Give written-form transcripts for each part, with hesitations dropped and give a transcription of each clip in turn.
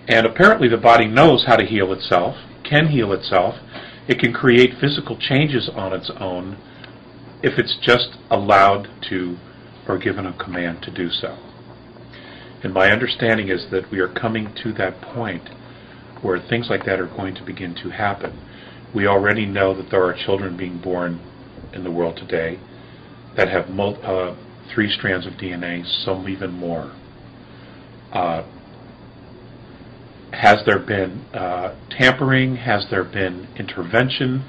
And apparently the body knows how to heal itself, can heal itself. It can create physical changes on its own if it's just allowed to or given a command to do so. And my understanding is that we are coming to that point where things like that are going to begin to happen. We already know that there are children being born in the world today that have 3 strands of DNA, some even more. Has there been tampering? Has there been intervention?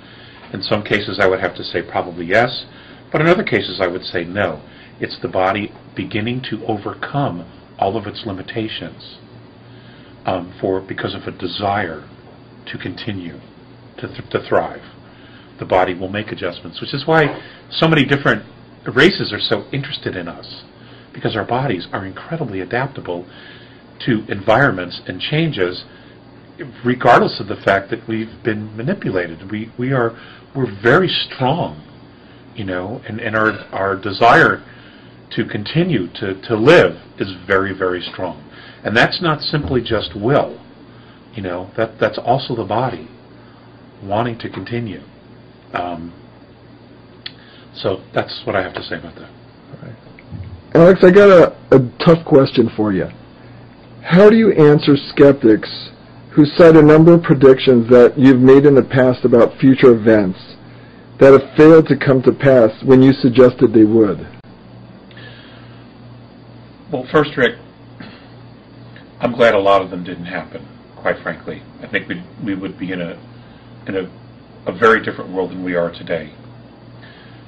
In some cases I would have to say probably yes, but in other cases I would say no. It's the body beginning to overcome all of its limitations because of a desire to continue to thrive. The body will make adjustments, which is why so many different races are so interested in us, because our bodies are incredibly adaptable to environments and changes, regardless of the fact that we've been manipulated. We're very strong, and our desire to continue to live is very, very strong. And that's not simply just will, that's also the body wanting to continue. So that's what I have to say about that. All right. Alex, I got a tough question for you. How do you answer skeptics who cite a number of predictions that you've made in the past about future events that have failed to come to pass when you suggested they would? Well, first, Rick, I'm glad a lot of them didn't happen, quite frankly. I think we would be in a very different world than we are today.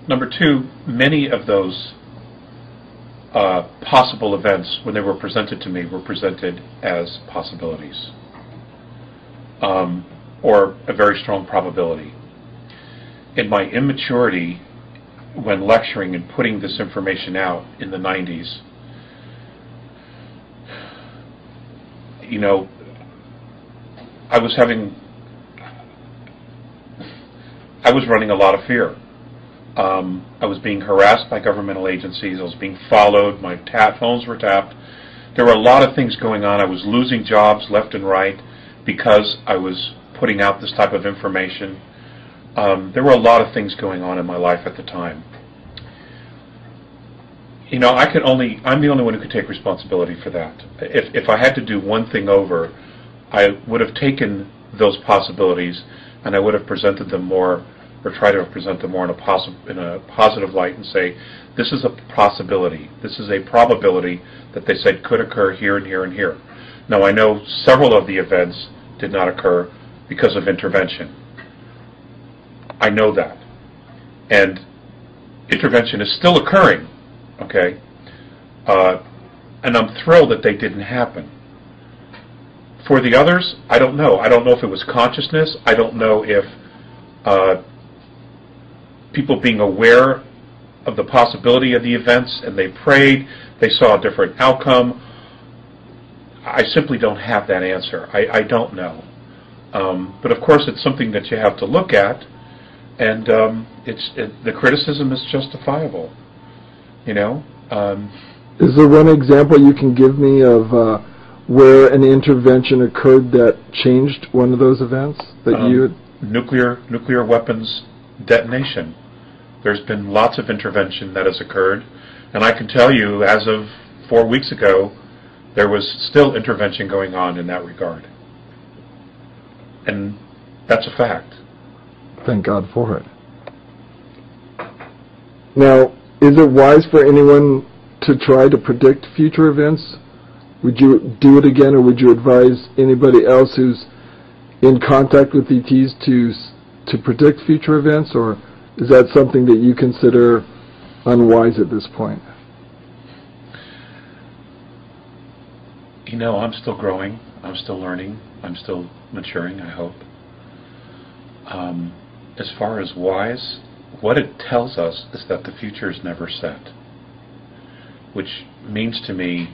Number 2, many of those possible events, when they were presented to me, were presented as possibilities, or a very strong probability. In my immaturity, when lecturing and putting this information out in the 90s, I was running a lot of fear. I was being harassed by governmental agencies. I was being followed. My phones were tapped. There were a lot of things going on. I was losing jobs left and right because I was putting out this type of information. There were a lot of things going on in my life at the time. I'm the only one who could take responsibility for that. If I had to do one thing over, I would have taken those possibilities and I would have presented them more, or try to present them more in a positive light and say, this is a possibility. This is a probability that they said could occur here and here and here. Now, I know several of the events did not occur because of intervention. I know that. And intervention is still occurring, okay? And I'm thrilled that they didn't happen. For the others, I don't know. I don't know if it was consciousness. I don't know if people being aware of the possibility of the events and they prayed, they saw a different outcome. I simply don't have that answer. I don't know. But of course it's something that you have to look at, and the criticism is justifiable. Is there one example you can give me of where an intervention occurred that changed one of those events that you had? Nuclear weapons detonation. There's been lots of intervention that has occurred, and I can tell you, as of 4 weeks ago, there was still intervention going on in that regard. And that's a fact. Thank God for it. Now, is it wise for anyone to try to predict future events? Would you do it again, or would you advise anybody else who's in contact with ETs to predict future events, or is that something that you consider unwise at this point? I'm still growing. I'm still learning. I'm still maturing, I hope. As far as wise, what it tells us is that the future is never set, which means to me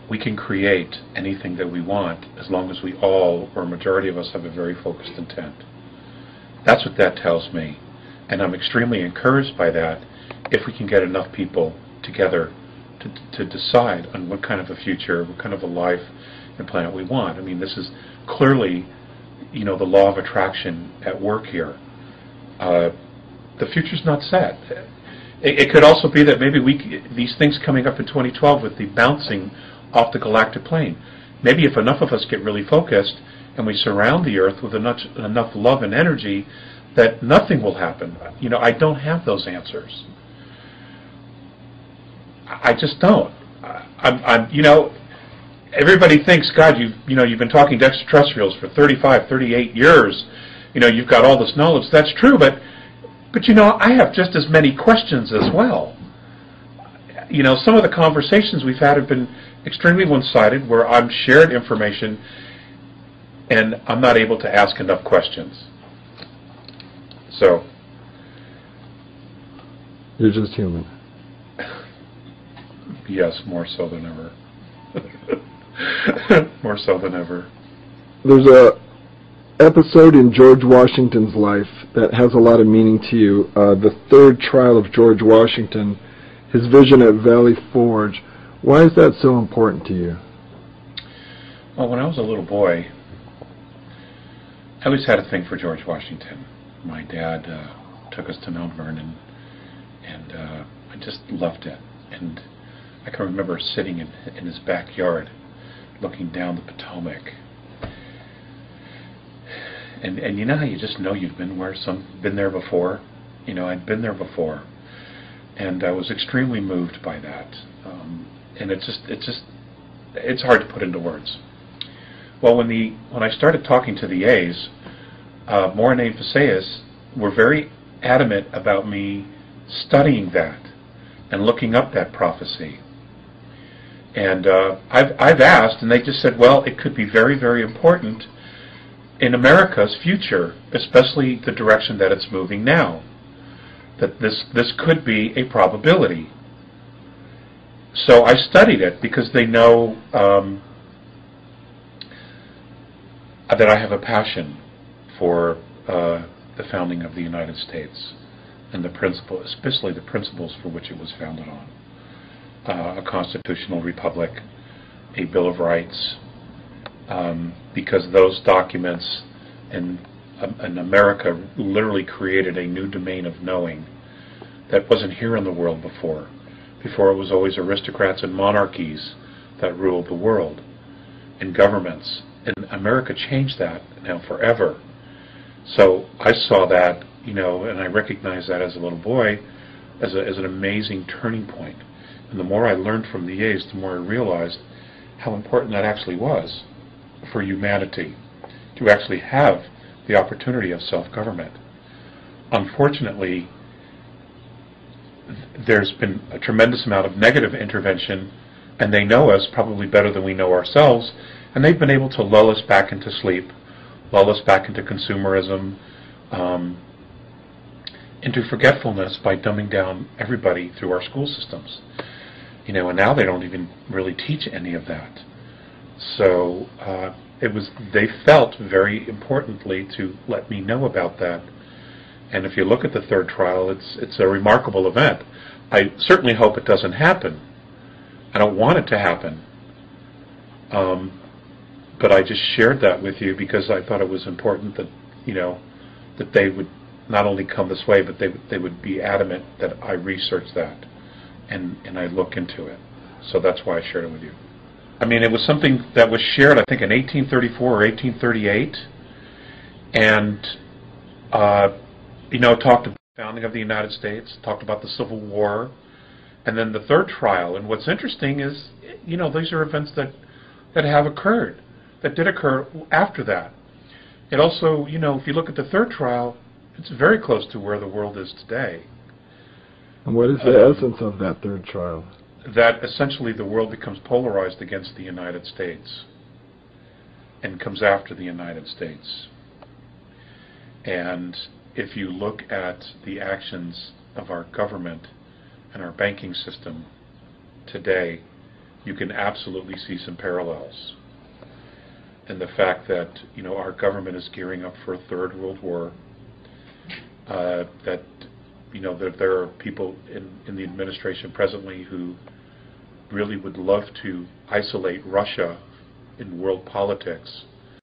we can create anything that we want as long as we all, or a majority of us, have a very focused intent. That's what that tells me. And I'm extremely encouraged by that if we can get enough people together to decide on what kind of a future, what kind of a life, the planet we want. I mean, this is clearly, the law of attraction at work here. The future's not set. It could also be that maybe these things coming up in 2012 with the bouncing off the galactic plane, maybe if enough of us get really focused and we surround the Earth with enough love and energy, that nothing will happen. I don't have those answers. I just don't. Everybody thinks, God, you've been talking to extraterrestrials for 35, 38 years. You've got all this knowledge. That's true, but I have just as many questions as well. Some of the conversations we've had have been extremely one-sided, where I'm shared information and I'm not able to ask enough questions. So, you're just human. Yes, more so than ever. More so than ever. There's a episode in George Washington's life that has a lot of meaning to you. The third trial of George Washington, his vision at Valley Forge. Why is that so important to you? Well, when I was a little boy, I always had a thing for George Washington. My dad took us to Mount Vernon, and I just loved it. And I can remember sitting in his backyard, looking down the Potomac. And you know how you just know you've been there before? I'd been there before. And I was extremely moved by that. And it's hard to put into words. Well, when I started talking to the A's, Morine and Faceas were very adamant about me studying that and looking up that prophecy. And I've asked, and they just said, well, it could be very, very important in America's future, especially the direction that it's moving now, that this could be a probability. So I studied it because they know that I have a passion for the founding of the United States and especially the principles for which it was founded on. A constitutional republic, a Bill of Rights, because those documents in America literally created a new domain of knowing that wasn't here in the world before. Before, it was always aristocrats and monarchies that ruled the world, and governments. And America changed that now forever. So I saw that, and I recognized that as a little boy as an amazing turning point. And the more I learned from the A's, the more I realized how important that actually was for humanity, to actually have the opportunity of self-government. Unfortunately, there's been a tremendous amount of negative intervention, and they know us probably better than we know ourselves, and they've been able to lull us back into sleep, lull us back into consumerism, into forgetfulness by dumbing down everybody through our school systems. And now they don't even really teach any of that. So they felt very importantly to let me know about that. And if you look at the third trial, it's a remarkable event. I certainly hope it doesn't happen. I don't want it to happen. But I just shared that with you because I thought it was important that that they would not only come this way, but they would be adamant that I research that and I look into it. So that's why I shared it with you. I mean, it was something that was shared, I think, in 1834 or 1838, and talked about the founding of the United States, talked about the Civil War, and then the third trial. And what's interesting is, these are events that have occurred, that did occur after that. It also, if you look at the third trial, it's very close to where the world is today. And what is the essence of that third trial? That essentially the world becomes polarized against the United States and comes after the United States. And if you look at the actions of our government and our banking system today, you can absolutely see some parallels. And the fact that, our government is gearing up for a third world war, that there are people in the administration presently who really would love to isolate Russia in world politics